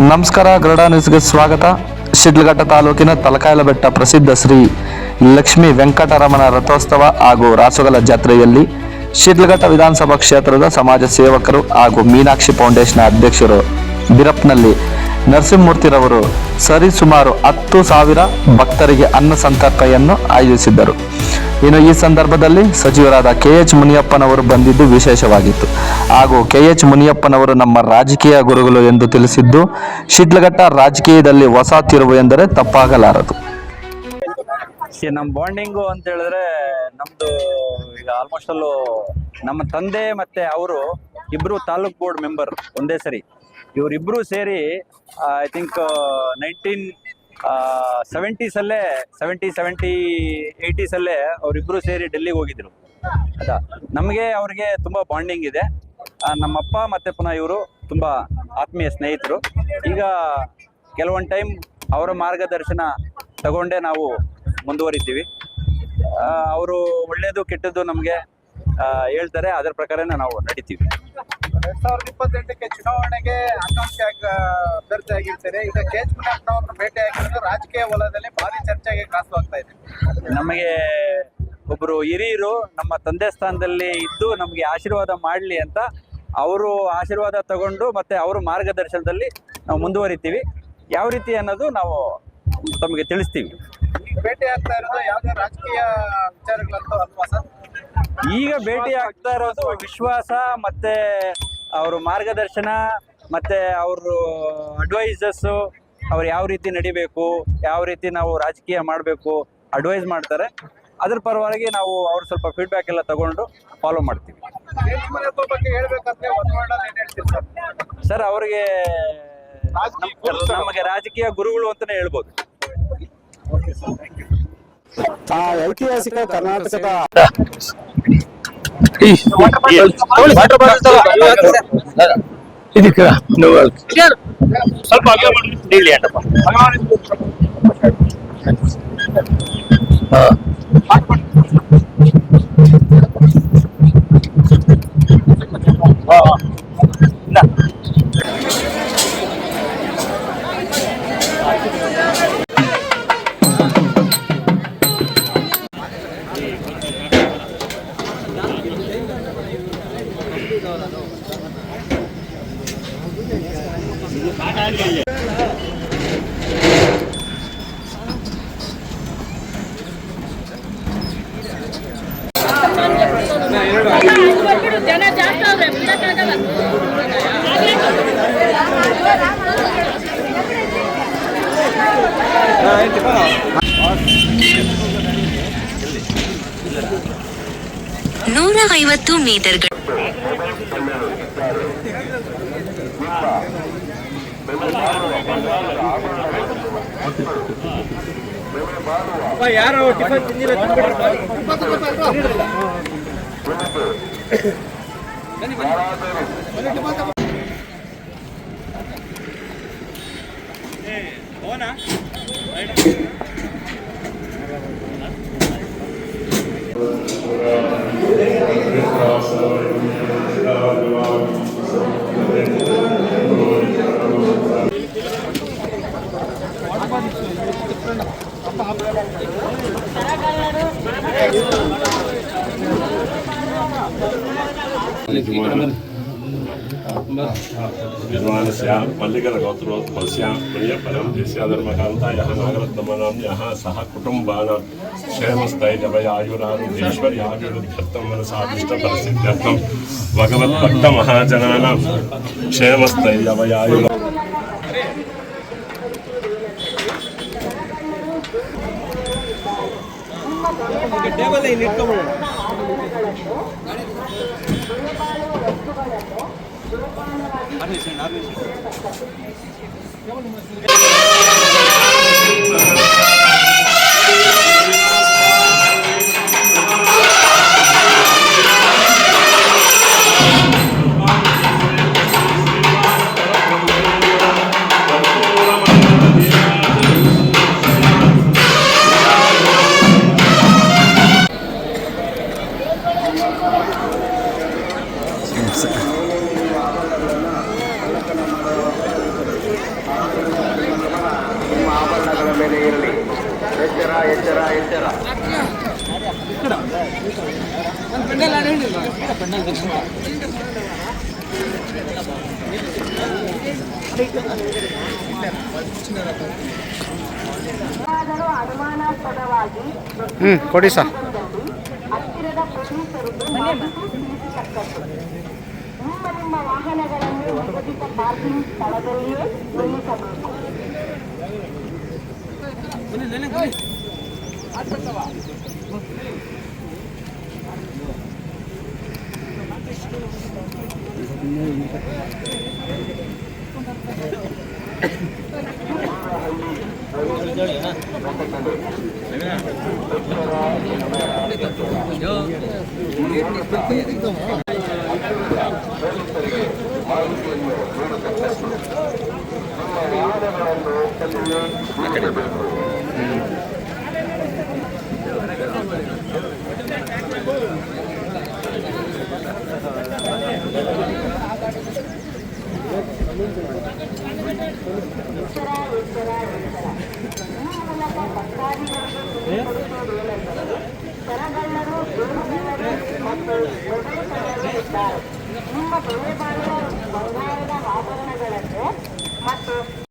ನಮಸ್ಕಾರ, ಗರುಡ ನ್ಯೂಸ್ಗೆ ಸ್ವಾಗತ. ಶಿಡ್ಲಘಟ್ಟ ತಾಲೂಕಿನ ತಲಕಾಯಲಬೆಟ್ಟ ಪ್ರಸಿದ್ಧ ಶ್ರೀ ಲಕ್ಷ್ಮೀ ವೆಂಕಟರಮಣ ರಥೋತ್ಸವ ಹಾಗೂ ರಾಸುಗಳ ಜಾತ್ರೆಯಲ್ಲಿ ಶಿಡ್ಲಘಟ್ಟ ವಿಧಾನಸಭಾ ಕ್ಷೇತ್ರದ ಸಮಾಜ ಸೇವಕರು ಹಾಗೂ ಮೀನಾಕ್ಷಿ ಫೌಂಡೇಶನ್ ಅಧ್ಯಕ್ಷರು ಬಿರಪ್ನಲ್ಲಿ ನರಸಿಂಹಮೂರ್ತಿರವರು ಸರಿಸುಮಾರು 10,000 ಭಕ್ತರಿಗೆ ಅನ್ನ ಸಂತರ್ಪಣೆಯನ್ನು ಆಯೋಜಿಸಿದ್ದರು. ಇನ್ನು ಈ ಸಂದರ್ಭದಲ್ಲಿ ಸಚಿವರಾದ KH ಮುನಿಯಪ್ಪನವರು ಬಂದಿದ್ದು ವಿಶೇಷವಾಗಿತ್ತು. ಹಾಗೂ KH ಮುನಿಯಪ್ಪನವರು ನಮ್ಮ ರಾಜಕೀಯ ಗುರುಗಳು ಎಂದು ತಿಳಿಸಿದ್ದು, ಶಿಡ್ಲಘಟ್ಟ ರಾಜಕೀಯದಲ್ಲಿ ಹೊಸ ತಿರುವು ಎಂದರೆ ತಪ್ಪಾಗಲಾರದು. ನಮ್ಮ ಬಾಂಡಿಂಗು ಅಂತ ಹೇಳಿದ್ರೆ ನಮ್ದು ಈಗ ಆಲ್ಮೋಸ್ಟ್ ಅಲ್ಲೂ ನಮ್ಮ ತಂದೆ ಮತ್ತೆ ಅವರು ಇಬ್ರು ತಾಲೂಕ್ ಬೋರ್ಡ್ ಮೆಂಬರ್ ಒಂದೇ ಸರಿ. ಇವರಿಬ್ರು ಸೇರಿ ಐ ಥಿಂಕ್ 1970s 80s ಅವರಿಬ್ರು ಸೇರಿ ಡೆಲ್ಲಿಗೆ ಹೋಗಿದ್ರು. ನಮಗೆ ಅವ್ರಿಗೆ ತುಂಬಾ ಬಾಂಡಿಂಗ್ ಇದೆ. ನಮ್ಮಪ್ಪ ಮತ್ತೆ ಪುನಃ ಇವರು ತುಂಬಾ ಆತ್ಮೀಯ ಸ್ನೇಹಿತರು. ಈಗ ಕೆಲವೊಂದು ಟೈಮ್ ಅವರ ಮಾರ್ಗದರ್ಶನ ತಗೊಂಡೇ ನಾವು ಮುಂದುವರಿತೀವಿ. ಅವರು ಒಳ್ಳೇದು ಕೆಟ್ಟದ್ದು ನಮಗೆ ಹೇಳ್ತಾರೆ, ಅದರ ಪ್ರಕಾರನೇ ನಾವು ನಡಿತೀವಿ. 2028ಕ್ಕೆ ಚುನಾವಣೆಗೆ ಆಕಾಂಕ್ಷಿ ಅಭ್ಯರ್ಥಿ ಆಗಿರ್ತಾರೆ. ಈಗ KH ಮುನಿಯಪ್ಪನವ್ರನ್ನ ಭೇಟಿ ಆಗಿರೋದು ರಾಜಕೀಯ ವಲಯದಲ್ಲಿ ಭಾರಿ ಚರ್ಚೆಗೆ ಗ್ರಾಸವಾಗ್ತಾ ಇದೆ. ನಮಗೆ ಒಬ್ರು ಹಿರಿಯರು ನಮ್ಮ ತಂದೆ ಸ್ಥಾನದಲ್ಲಿ ಇದ್ದು ನಮಗೆ ಆಶೀರ್ವಾದ ಮಾಡಲಿ ಅಂತ ಅವರು ಆಶೀರ್ವಾದ ತಗೊಂಡು ಮತ್ತೆ ಅವರ ಮಾರ್ಗದರ್ಶನದಲ್ಲಿ ನಾವು ಮುಂದುವರಿತೀವಿ. ಯಾವ ರೀತಿ ಅನ್ನೋದು ನಾವು ತಮಗೆ ತಿಳಿಸ್ತೀವಿ. ಈಗ ಭೇಟಿ ಆಗ್ತಾ ಇರೋದು ಯಾವುದೇ ರಾಜಕೀಯ ವಿಚಾರಗಳಂತೂ ಅಲ್ವಾ ಸರ್? ಈಗ ಭೇಟಿ ಆಗ್ತಾ ಇರೋದು ವಿಶ್ವಾಸ ಮತ್ತೆ ಅವ್ರ ಮಾರ್ಗದರ್ಶನ ಮತ್ತೆ ಅವರು ಅಡ್ವೈಸರ್ಸ್, ಅವ್ರು ಯಾವ ರೀತಿ ನಡಿಬೇಕು, ಯಾವ ರೀತಿ ನಾವು ರಾಜಕೀಯ ಮಾಡಬೇಕು ಅಡ್ವೈಸ್ ಮಾಡ್ತಾರೆ. ಅದ್ರ ಪರವಾಗಿ ನಾವು ಅವ್ರ ಸ್ವಲ್ಪ ಫೀಡ್ಬ್ಯಾಕ್ ಎಲ್ಲ ತಗೊಂಡು ಫಾಲೋ ಮಾಡ್ತೀವಿ. KH ಮುನಿಯಪ್ಪ ಬಗ್ಗೆ ಹೇಳ್ಬೇಕಂದ್ರೆ ಒಂದು ವರ್ಡಲ್ಲಿ ಏನ್ ಹೇಳ್ತೀರಿ ಸರ್? ಸರ್ ಅವ್ರಿಗೆ ನಮಗೆ ರಾಜಕೀಯ ಗುರುಗಳು ಅಂತಾನೆ ಹೇಳ್ಬೋದು. ಐತಿಹಾಸಿಕ ಕರ್ನಾಟಕದ ಇದಕ್ಕೆ ಸ್ವಲ್ಪ ಜನ ಜಾಸ್ತಿ ಆದ್ರೆ ಬಿಡಕ್ಕಾಗಲ್ಲ. ನೂರ 50 ಮೀಟರ್ಗಳು. ಯಾರು ಟಿಫನ್ ತಿಂದಿರ निर्माणस्यां मल्लिकरगोत्रोत्पलस्यां प्रियपरं देस्याधर्मकान्तायाः नागरत्नमनाम्न्याः सह कुटुम्बानां क्षेमस्थैर्यवयायुरारुधेश्वर्यायुर्ध्यर्थं मनसाभीष्टफलसिद्ध्यर्थं भगवद्भक्तमहाजनानां क्षेमस्थैर्यवयायुर ಟೇಬಲ್ ಇಲ್ಲಿ ಇಟ್ಕೊಂಡ್ಬಿಡೋಣ. ಆದರೂ ಅನುಮಾನಾಸ್ಪದವಾಗಿ ಕೊಡಿ ಸರ್. ಹತ್ತಿರದ ಪೊಲೀಸರಿಗೆ ಮಾಹಿತಿ ತಿಳಿಸತಕ್ಕದ್ದು. ನಿಮ್ಮ ವಾಹನಗಳನ್ನು ನಿಗದಿತ ಪಾರ್ಕಿಂಗ್ ಸ್ಥಳದಲ್ಲಿಯೇ ನಿಲ್ಲಿಸಬೇಕು. ಸರಗಳ್ಳರು, ಜೇನುಗಳ್ಳರು ಮತ್ತು ಮೊದಲು ಇದ್ದಾರೆ. ನಿಮ್ಮ ಬೆಲೆ ಬಾಳುವ